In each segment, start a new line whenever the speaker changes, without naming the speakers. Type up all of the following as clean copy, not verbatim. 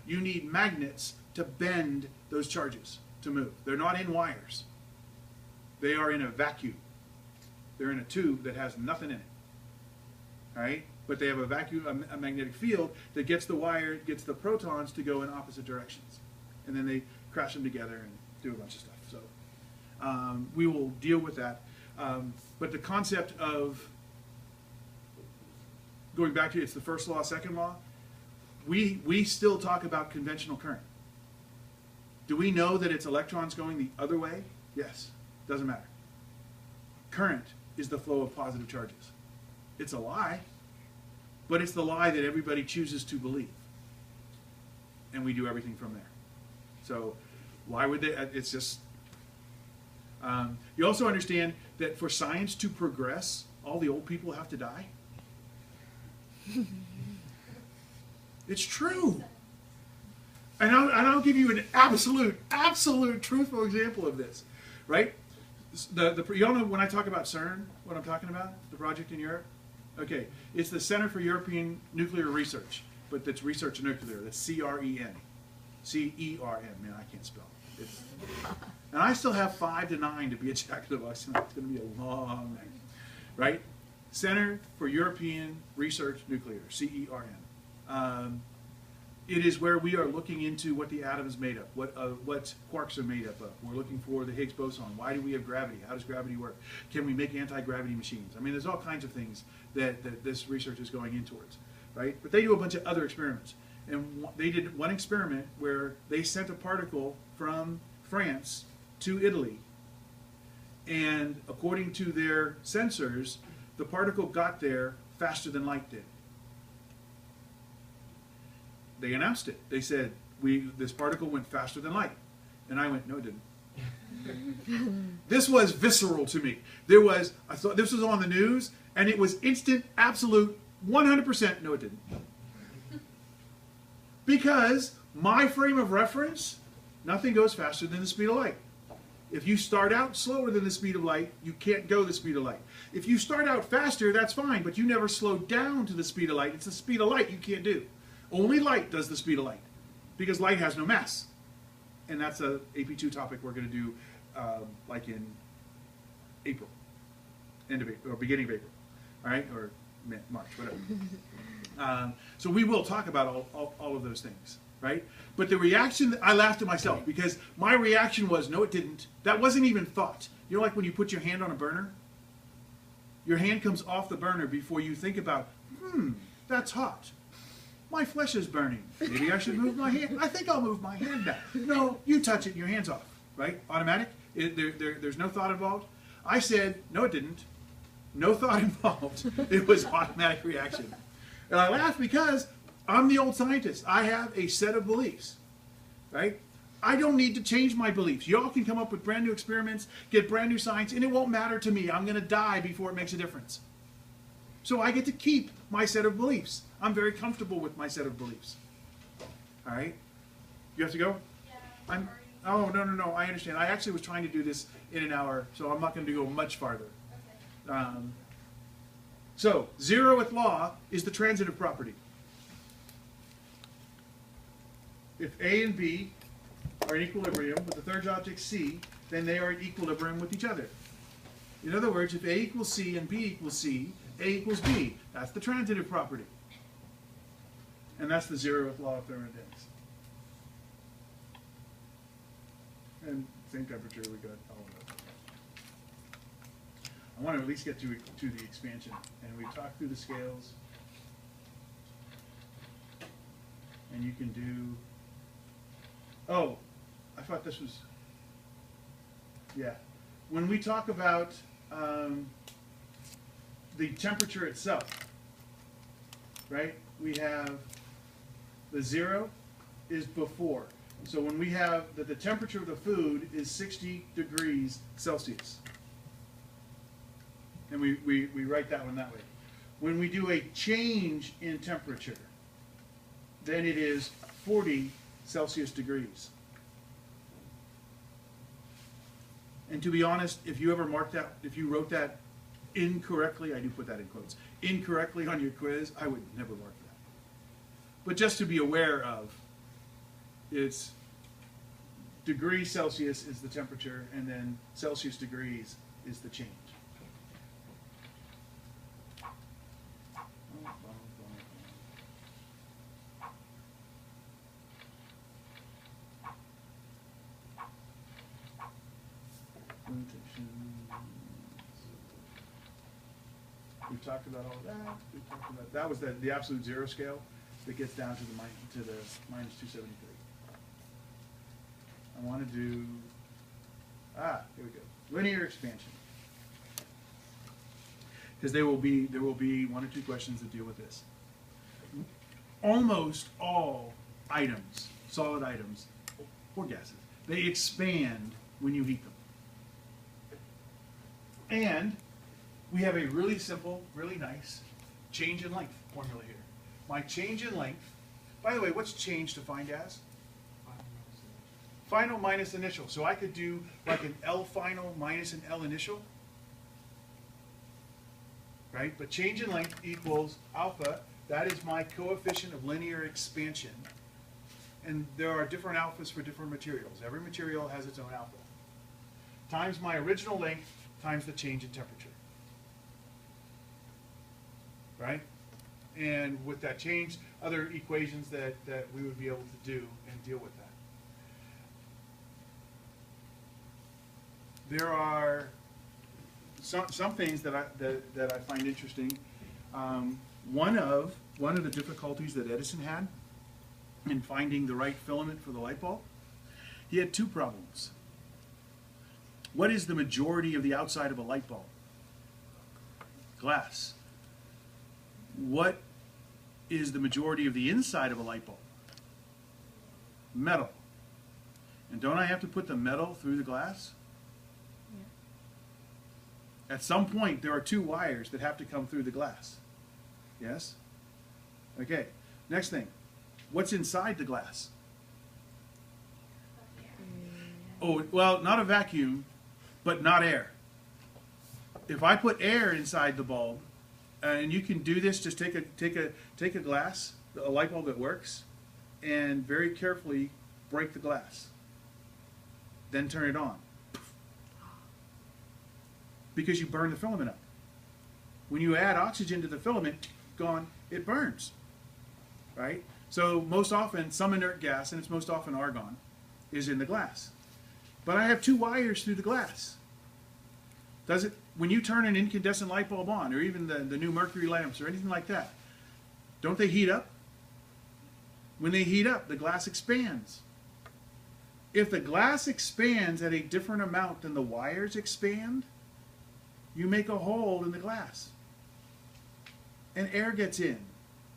you need magnets to bend those charges to move. They're not in wires. They are in a vacuum. They're in a tube that has nothing in it. All right? But they have a vacuum, a magnetic field that gets the protons to go in opposite directions. And then they crash them together and do a bunch of stuff. So we will deal with that. But the concept of going back to it's the first law, second law, we still talk about conventional current. Do we know that it's electrons going the other way? Yes. Doesn't matter. Current is the flow of positive charges. It's a lie, but it's the lie that everybody chooses to believe. And we do everything from there. So why would they? It's just... you also understand that for science to progress, all the old people have to die. It's true. And I'll give you an absolute truthful example of this, right? You all know when I talk about CERN, what I'm talking about? The project in Europe? Okay, it's the Center for European Nuclear Research, but that's research nuclear. That's C-R-E-N. C-E-R-N. Man, I can't spell. And I still have 5 to 9 to be a jack of the box, and it's going to be a long night, right? Center for European Research Nuclear, C-E-R-N. It is where we are looking into what the atom is made of, what quarks are made up of. We're looking for the Higgs boson. Why do we have gravity? How does gravity work? Can we make anti-gravity machines? I mean, there's all kinds of things that this research is going in towards, right? But they do a bunch of other experiments. And they did one experiment where they sent a particle from France to Italy. And according to their sensors, the particle got there faster than light did. They announced it. They said, this particle went faster than light. And I went, no, it didn't. This was visceral to me. I thought this was on the news, and it was instant, absolute, 100%, no, it didn't. Because my frame of reference, nothing goes faster than the speed of light. If you start out slower than the speed of light, you can't go the speed of light. If you start out faster, that's fine, but you never slow down to the speed of light. It's the speed of light you can't do. Only light does the speed of light, because light has no mass. And that's a AP2 topic we're going to do like in April, end of April, or beginning of April, all right, or March, whatever. So we will talk about all of those things, right? But the reaction, I laughed at myself, because my reaction was, no, it didn't. That wasn't even thought. You know, like when you put your hand on a burner? Your hand comes off the burner before you think about, that's hot. My flesh is burning. Maybe I should move my hand. I think I'll move my hand now. No, you touch it and your hand's off, right? Automatic? There's no thought involved. I said, no, it didn't. No thought involved. It was automatic reaction. And I laughed because I'm the old scientist. I have a set of beliefs, right? I don't need to change my beliefs. Y'all can come up with brand new experiments, get brand new science, and it won't matter to me. I'm going to die before it makes a difference. So I get to keep my set of beliefs. I'm very comfortable with my set of beliefs. All right? You have to go?
Yeah.
Oh, no. I understand. I actually was trying to do this in an hour, so I'm not going to go much farther.
Okay.
So, zeroth law is the transitive property. If A and B are in equilibrium with the third object C, then they are in equilibrium with each other. In other words, if A equals C and B equals C, A equals B. That's the transitive property. And that's the zeroth law of thermodynamics. And same temperature, we got all of that. I want to at least get to the expansion. And we talked through the scales. And you can do... Oh, I thought this was... Yeah. When we talk about the temperature itself, right? We have the 0 is before. So when we have that the temperature of the food is 60 degrees Celsius. And we write that one that way. When we do a change in temperature, then it is 40 Celsius degrees. And to be honest, if you ever marked that, if you wrote that incorrectly, I do put that in quotes, incorrectly on your quiz, I would never mark that. But just to be aware of It's degrees Celsius is the temperature, and then Celsius degrees is the change. We talked about all that. We talked about that was the absolute zero scale that gets down to the minus 273. I want to do here we go, linear expansion, because there will be 1 or 2 questions that deal with this. Almost all items, solid items or gases, they expand when you heat them. And we have a really simple, really nice change in length formula here. My change in length, by the way, what's change defined as? Final minus initial. So I could do like an L final minus an L initial, right? But change in length equals alpha. That is my coefficient of linear expansion. And there are different alphas for different materials. Every material has its own alpha. Times my original length times the change in temperature. Right? And with that change, other equations that we would be able to do and deal with that. There are some things that I find interesting. One of the difficulties that Edison had in finding the right filament for the light bulb, he had 2 problems. What is the majority of the outside of a light bulb? Glass. What is the majority of the inside of a light bulb? Metal. And don't I have to put the metal through the glass? Yeah. At some point, there are 2 wires that have to come through the glass. Yes? Okay. Next thing. What's inside the glass? Oh, well, not a vacuum, but not air. If I put air inside the bulb, and you can do this, just take a glass, a light bulb that works, and very carefully break the glass. Then turn it on. Because you burn the filament up. When you add oxygen to the filament, gone, it burns. Right? So most often, some inert gas, and it's most often argon, is in the glass. But I have 2 wires through the glass. Does it, when you turn an incandescent light bulb on, or even the new mercury lamps or anything like that, don't they heat up? When they heat up, the glass expands. If the glass expands at a different amount than the wires expand, you make a hole in the glass. And air gets in,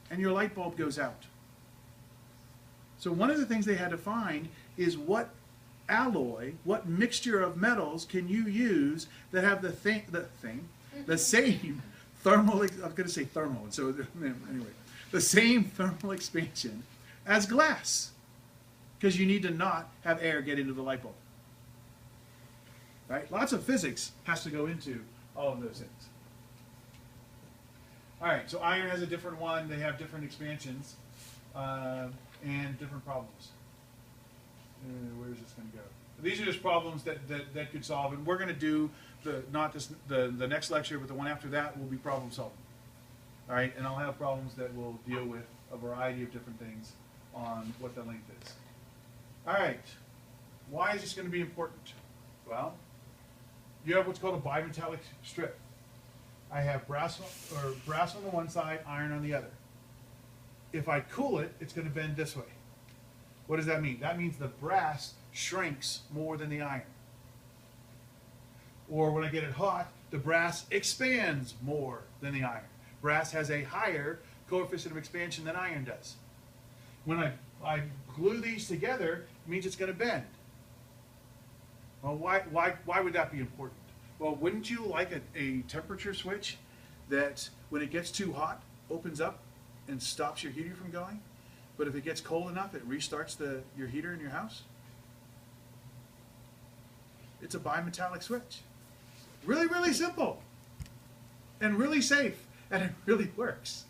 and your light bulb goes out. So one of the things they had to find is what alloy, what mixture of metals can you use that have the same thermal, I was going to say thermal, so anyway, the same thermal expansion as glass, because you need to not have air get into the light bulb. Right? Lots of physics has to go into all of those things. All right, so iron has a different one. They have different expansions and different problems. Where is this going to go? These are just problems that could solve, and we're going to do the next lecture, but the one after that will be problem solving. All right, and I'll have problems that will deal with a variety of different things on what the length is. All right, why is this going to be important? Well, you have what's called a bimetallic strip. I have brass on the one side, iron on the other. If I cool it, it's going to bend this way. What does that mean? That means the brass shrinks more than the iron. Or when I get it hot, the brass expands more than the iron. Brass has a higher coefficient of expansion than iron does. When I glue these together, it means it's going to bend. Well, why would that be important? Well, wouldn't you like a temperature switch that when it gets too hot, opens up and stops your heater from going? But if it gets cold enough, it restarts your heater in your house? It's a bimetallic switch. Really, really simple. And really safe. And it really works.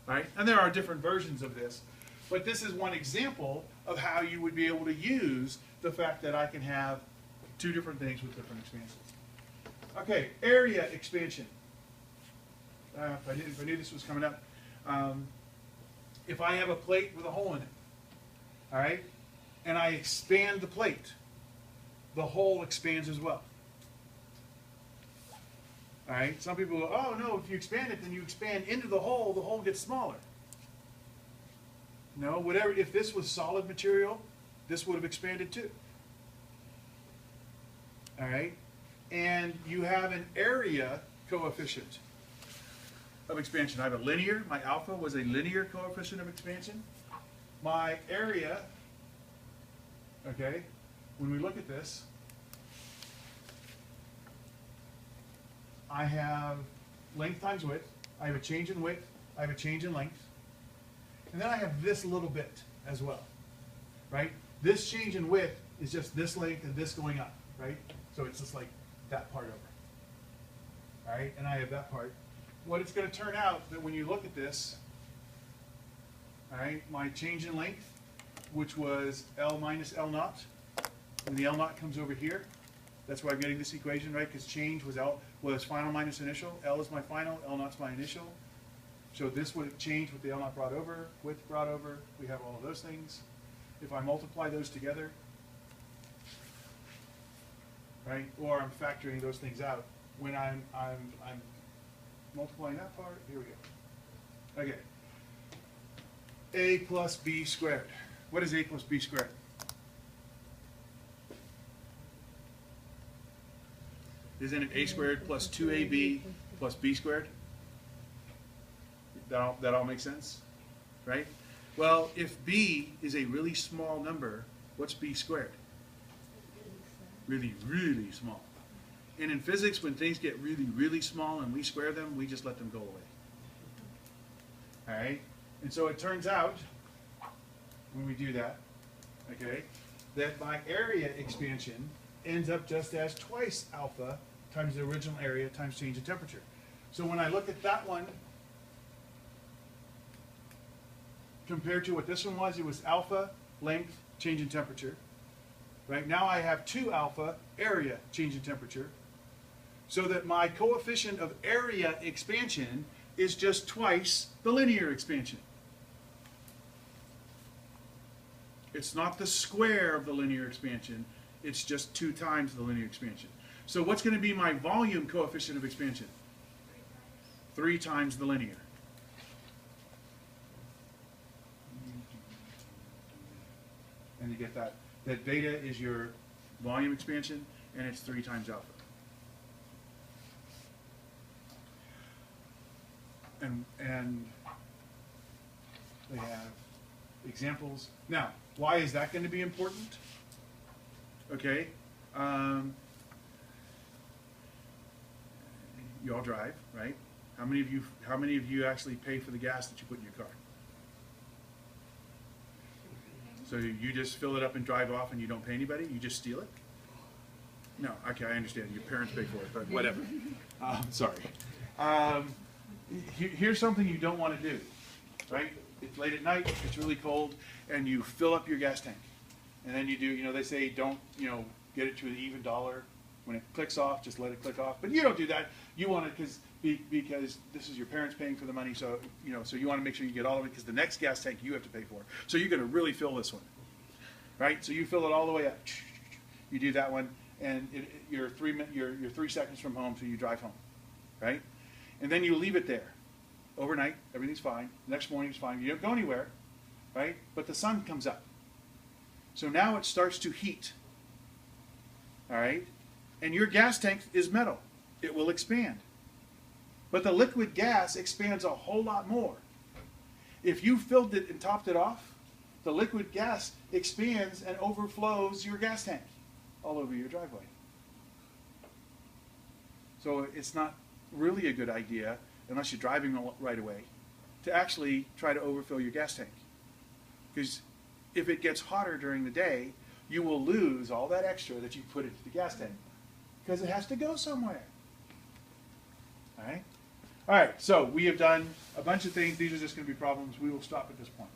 Right? And there are different versions of this. But this is one example of how you would be able to use the fact that I can have two different things with different expansions. Okay, area expansion. If I knew this was coming up. If I have a plate with a hole in it, all right, and I expand the plate, the hole expands as well. All right, some people go, oh no, if you expand it, then you expand into the hole gets smaller. No, whatever, if this was solid material, this would have expanded too. All right, and you have an area coefficient of expansion. I have a linear, my alpha was a linear coefficient of expansion. My area, okay, when we look at this, I have length times width, I have a change in width, I have a change in length, and then I have this little bit as well, right? This change in width is just this length and this going up, right? So it's just like that part over, all right? And I have that part. What it's going to turn out that when you look at this, all right, my change in length, which was L minus L naught, and the L naught comes over here. That's why I'm getting this equation, right? Because change was final minus initial. L is my final, L naught's my initial. So this would have changed with the L naught brought over, width brought over. We have all of those things. If I multiply those together, right, or I'm factoring those things out, when I'm multiplying that part, here we go. Okay. A plus B squared. What is A plus B squared? Isn't it A squared plus 2AB plus B squared? That all makes sense? Right? Well, if B is a really small number, what's B squared? Really, really small. And in physics, when things get really, really small and we square them, we just let them go away. All right? And so it turns out, when we do that, okay, that my area expansion ends up just as twice alpha times the original area times change in temperature. So when I look at that one, compared to what this one was, it was alpha, length, change in temperature. Right now I have 2 alpha, area, change in temperature. So that my coefficient of area expansion is just twice the linear expansion. It's not the square of the linear expansion, it's just 2 times the linear expansion. So what's going to be my volume coefficient of expansion? 3 times the linear. And you get that beta is your volume expansion, and it's 3 times alpha. And they have examples. Now, why is that going to be important? Okay. You all drive, right? How many of you actually pay for the gas that you put in your car? So you just fill it up and drive off and you don't pay anybody? You just steal it? No, okay, I understand. Your parents pay for it, but whatever. Sorry. Here's something you don't want to do, right? It's late at night, it's really cold, and you fill up your gas tank. And then you do, they say don't, get it to an even dollar. When it clicks off, just let it click off. But you don't do that. You want it because this is your parents paying for the money, so so you want to make sure you get all of it because the next gas tank you have to pay for. So you're going to really fill this one, right? So you fill it all the way up. You do that one, and you're 3 seconds from home, so you drive home, right? And then you leave it there overnight. Everything's fine. Next morning it's fine. You don't go anywhere, right? But the sun comes up, so now it starts to heat. All right. And your gas tank is metal. It will expand. But the liquid gas expands a whole lot more. If you filled it and topped it off, the liquid gas expands and overflows your gas tank all over your driveway. So it's not really a good idea, unless you're driving right away, to actually try to overfill your gas tank. Because if it gets hotter during the day, you will lose all that extra that you put into the gas tank. Because it has to go somewhere. All right? All right, so we have done a bunch of things. These are just going to be problems. We will stop at this point.